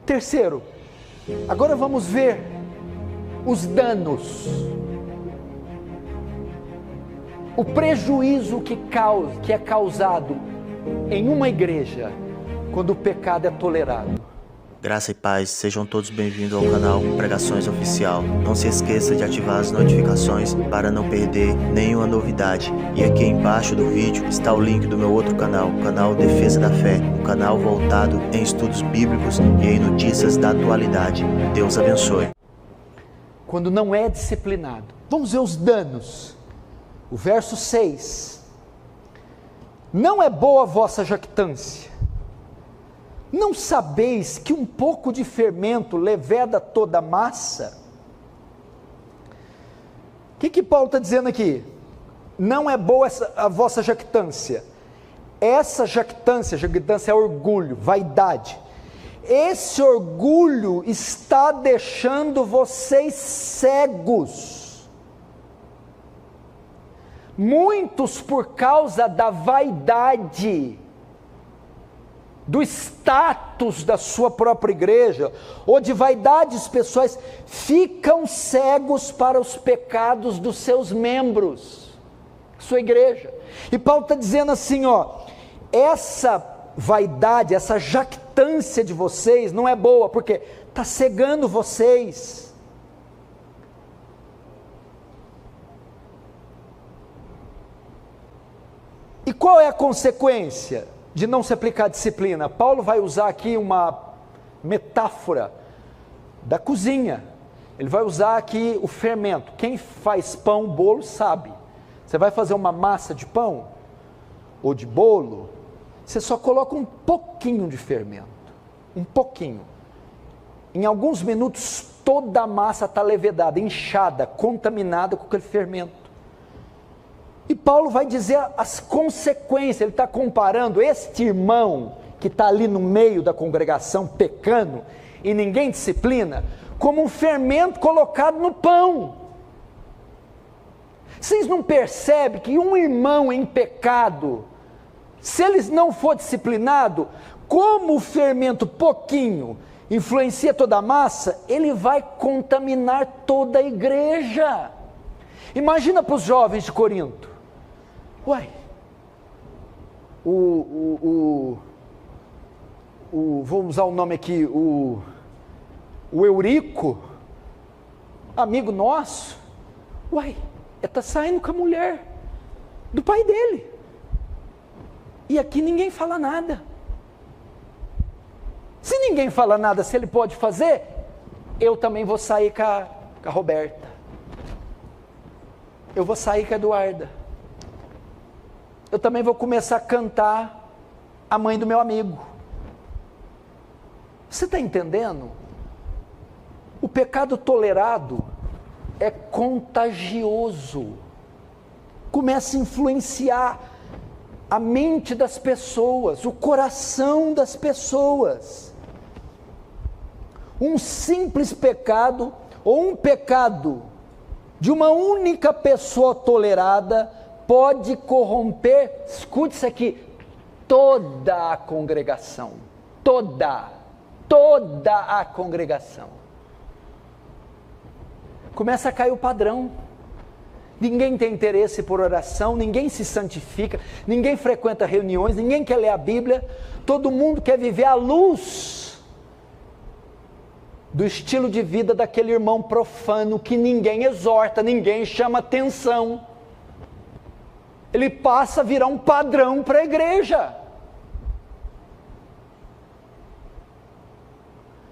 Terceiro, agora vamos ver os danos, o prejuízo que é causado em uma igreja quando o pecado é tolerado. Graça e paz, sejam todos bem-vindos ao canal Pregações Oficial. Não se esqueça de ativar as notificações para não perder nenhuma novidade. E aqui embaixo do vídeo está o link do meu outro canal, o canal Defesa da Fé, um canal voltado em estudos bíblicos e em notícias da atualidade. Deus abençoe. Quando não é disciplinado, vamos ver os danos. O verso 6: não é boa a vossa jactância. Não sabeis que um pouco de fermento leveda toda a massa? O que Paulo está dizendo aqui? Não é boa a vossa jactância. Essa jactância é orgulho, vaidade. Esse orgulho está deixando vocês cegos. Muitos, por causa da vaidade, do status da sua própria igreja, ou de vaidades pessoais, ficam cegos para os pecados dos seus membros, sua igreja. E Paulo está dizendo assim, essa vaidade, essa jactância de vocês não é boa, porque está cegando vocês. E qual é a consequência de não se aplicar a disciplina? Paulo vai usar aqui uma metáfora da cozinha. Ele vai usar aqui o fermento. Quem faz pão, bolo, sabe. Você vai fazer uma massa de pão ou de bolo, você só coloca um pouquinho de fermento, um pouquinho. Em alguns minutos toda a massa está levedada, inchada, contaminada com aquele fermento. E Paulo vai dizer as consequências. Ele está comparando este irmão que está ali no meio da congregação pecando e ninguém disciplina, como um fermento colocado no pão. Vocês não percebem que um irmão em pecado, se ele não for disciplinado, como o fermento pouquinho influencia toda a massa, ele vai contaminar toda a igreja. Imagina para os jovens de Corinto. Uai, vou usar o nome aqui, o Eurico, amigo nosso, uai, está saindo com a mulher do pai dele, e aqui ninguém fala nada. Se ninguém fala nada, se ele pode fazer, eu também vou sair com a Roberta, eu vou sair com a Eduarda, eu também vou começar a cantar a mãe do meu amigo. Você está entendendo? O pecado tolerado é contagioso, começa a influenciar a mente das pessoas, o coração das pessoas. Um simples pecado, ou um pecado de uma única pessoa tolerada, pode corromper, escute isso aqui, toda a congregação, toda a congregação. Começa a cair o padrão, ninguém tem interesse por oração, ninguém se santifica, ninguém frequenta reuniões, ninguém quer ler a Bíblia, todo mundo quer viver à luz do estilo de vida daquele irmão profano que ninguém exorta, ninguém chama atenção. Ele passa a virar um padrão para a igreja.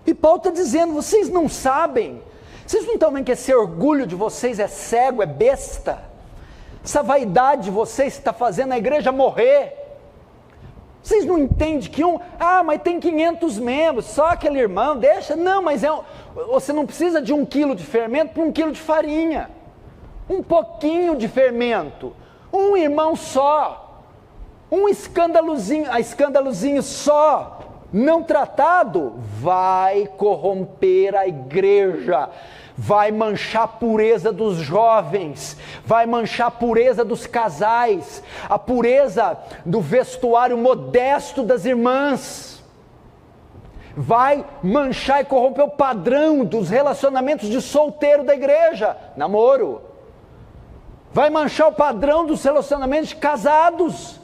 E Paulo está dizendo, vocês não sabem, vocês não estão vendo que esse orgulho de vocês é cego, é besta, essa vaidade de vocês está fazendo a igreja morrer. Vocês não entendem que mas tem 500 membros, só aquele irmão, deixa, não, mas você não precisa de 1 quilo de fermento para 1 quilo de farinha, um pouquinho de fermento, um irmão só, um escandalozinho só, não tratado, vai corromper a igreja, vai manchar a pureza dos jovens, vai manchar a pureza dos casais, a pureza do vestuário modesto das irmãs. vai manchar e corromper o padrão dos relacionamentos de solteiro da igreja, namoro. Vai manchar o padrão dos relacionamentos de casados.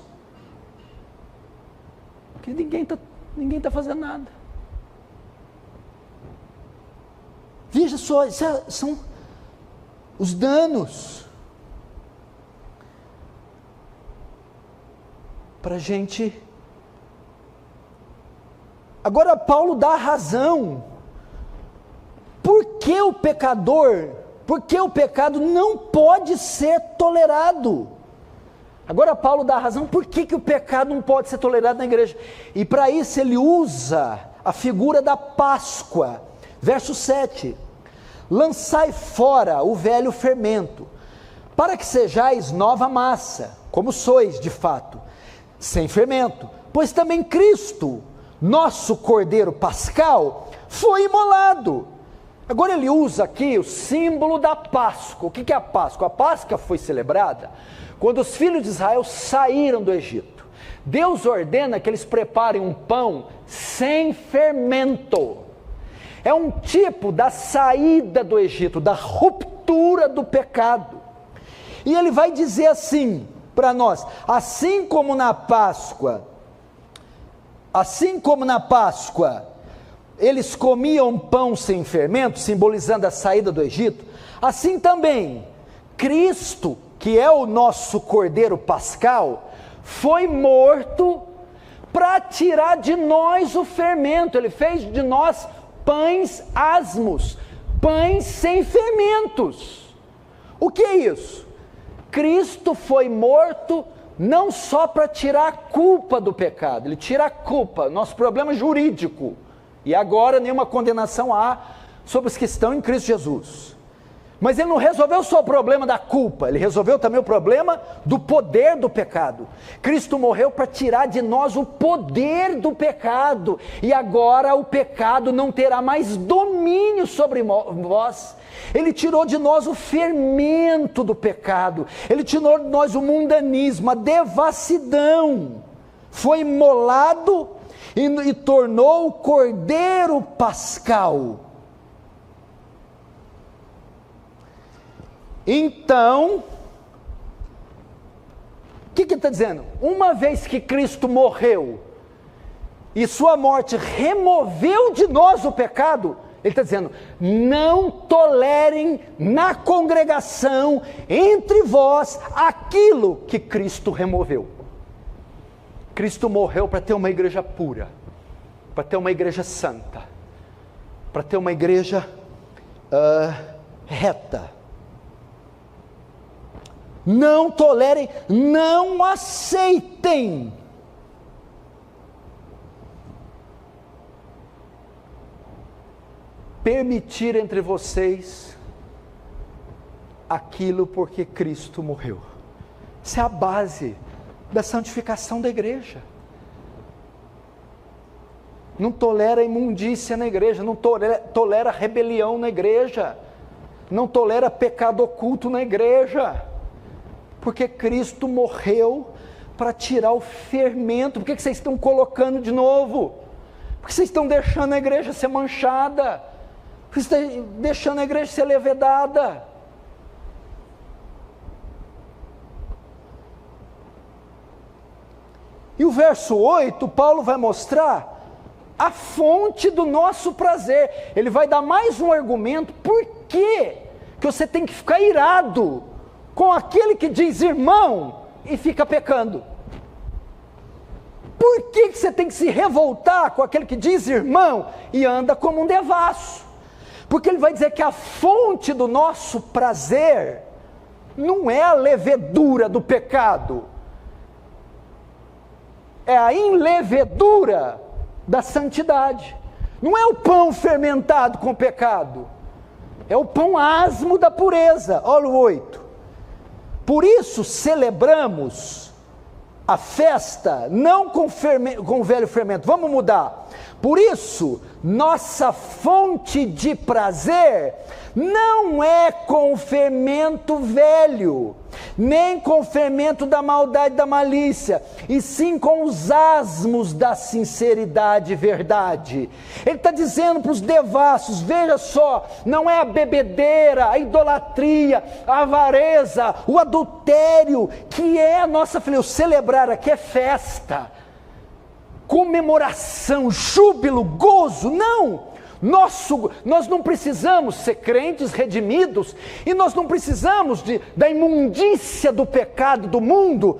Porque ninguém tá fazendo nada. Veja só, são os danos. Para a gente. Agora Paulo dá a razão. Por que o pecado não pode ser tolerado? Agora Paulo dá a razão por que o pecado não pode ser tolerado na igreja. E para isso ele usa a figura da Páscoa. Verso 7. Lançai fora o velho fermento, para que sejais nova massa, como sois de fato, sem fermento, pois também Cristo, nosso Cordeiro Pascal, foi imolado. Agora ele usa aqui o símbolo da Páscoa. O que é a Páscoa? A Páscoa foi celebrada quando os filhos de Israel saíram do Egito. Deus ordena que eles preparem um pão sem fermento. É um tipo da saída do Egito, da ruptura do pecado. E ele vai dizer assim para nós: assim como na Páscoa eles comiam pão sem fermento, simbolizando a saída do Egito, assim também Cristo, que é o nosso Cordeiro Pascal, foi morto para tirar de nós o fermento. Ele fez de nós pães asmos, pães sem fermentos. O que é isso? Cristo foi morto não só para tirar a culpa do pecado, ele tira a culpa, nosso problema jurídico, e agora nenhuma condenação há sobre os que estão em Cristo Jesus. Mas ele não resolveu só o problema da culpa, ele resolveu também o problema do poder do pecado. Cristo morreu para tirar de nós o poder do pecado, e agora o pecado não terá mais domínio sobre nós. Ele tirou de nós o fermento do pecado, ele tirou de nós o mundanismo, a devassidão, foi imolado e tornou o Cordeiro Pascal. Então, o que ele está dizendo? Uma vez que Cristo morreu, e sua morte removeu de nós o pecado, ele está dizendo: não tolerem na congregação, entre vós, aquilo que Cristo removeu. Cristo morreu para ter uma igreja pura, para ter uma igreja santa, para ter uma igreja reta. Não tolerem, não aceitem permitir entre vocês aquilo porque Cristo morreu. Isso é a base da santificação da igreja. Não tolera imundícia na igreja, não tolera rebelião na igreja, não tolera pecado oculto na igreja, porque Cristo morreu para tirar o fermento. Por que vocês estão colocando de novo? Porque vocês estão deixando a igreja ser manchada, porque vocês estão deixando a igreja ser levedada. E o verso 8, Paulo vai mostrar a fonte do nosso prazer. Ele vai dar mais um argumento. Por que você tem que ficar irado com aquele que diz irmão e fica pecando? Por que você tem que se revoltar com aquele que diz irmão e anda como um devasso? Porque ele vai dizer que a fonte do nosso prazer não é a levedura do pecado, é a inlevedura da santidade. Não é o pão fermentado com pecado, é o pão asmo da pureza. Olha o 8. Por isso celebramos a festa não com o velho fermento. Vamos mudar. Por isso, nossa fonte de prazer não é com o fermento velho, nem com o fermento da maldade e da malícia, e sim com os asmos da sinceridade e verdade. Ele está dizendo para os devassos, veja só, não é a bebedeira, a idolatria, a avareza, o adultério, que é a nossa felicidade. O celebrar aqui é festa, comemoração, júbilo, gozo. Não! Nós não precisamos ser crentes redimidos, e nós não precisamos da imundícia do pecado do mundo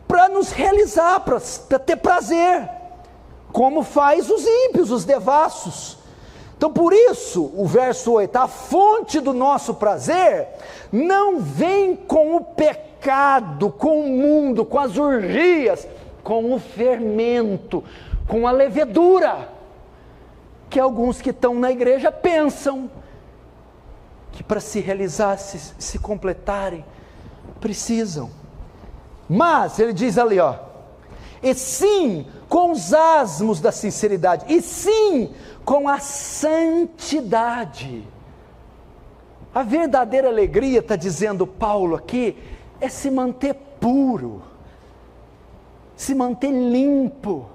para nos realizar, para ter prazer, como faz os ímpios, os devassos. Então por isso, o verso 8, a fonte do nosso prazer não vem com o pecado, com o mundo, com as orgias, com o fermento, com a levedura, que alguns que estão na igreja pensam que para se realizar, se completarem, precisam. Mas ele diz ali, ó, e sim com os asmos da sinceridade, e sim com a santidade. A verdadeira alegria, está dizendo Paulo aqui, é se manter puro, se manter limpo.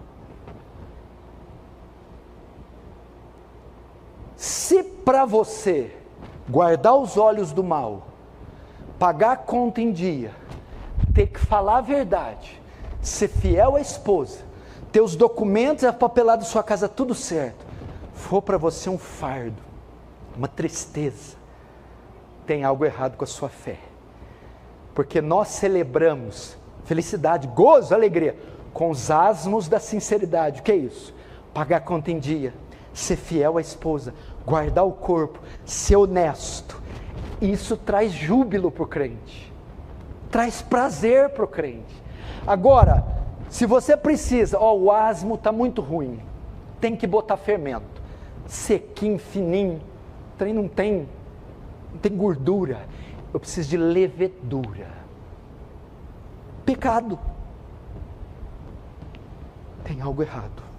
Se para você guardar os olhos do mal, pagar a conta em dia, ter que falar a verdade, ser fiel à esposa, ter os documentos e a papelada da sua casa tudo certo, for para você um fardo, uma tristeza, tem algo errado com a sua fé. Porque nós celebramos felicidade, gozo, alegria, com os asmos da sinceridade. O que é isso? Pagar a conta em dia, ser fiel à esposa, guardar o corpo, ser honesto. Isso traz júbilo para o crente, traz prazer para o crente. Agora, se você precisa, o asmo está muito ruim, tem que botar fermento, sequinho, fininho, não tem gordura, eu preciso de levedura. Pecado, tem algo errado.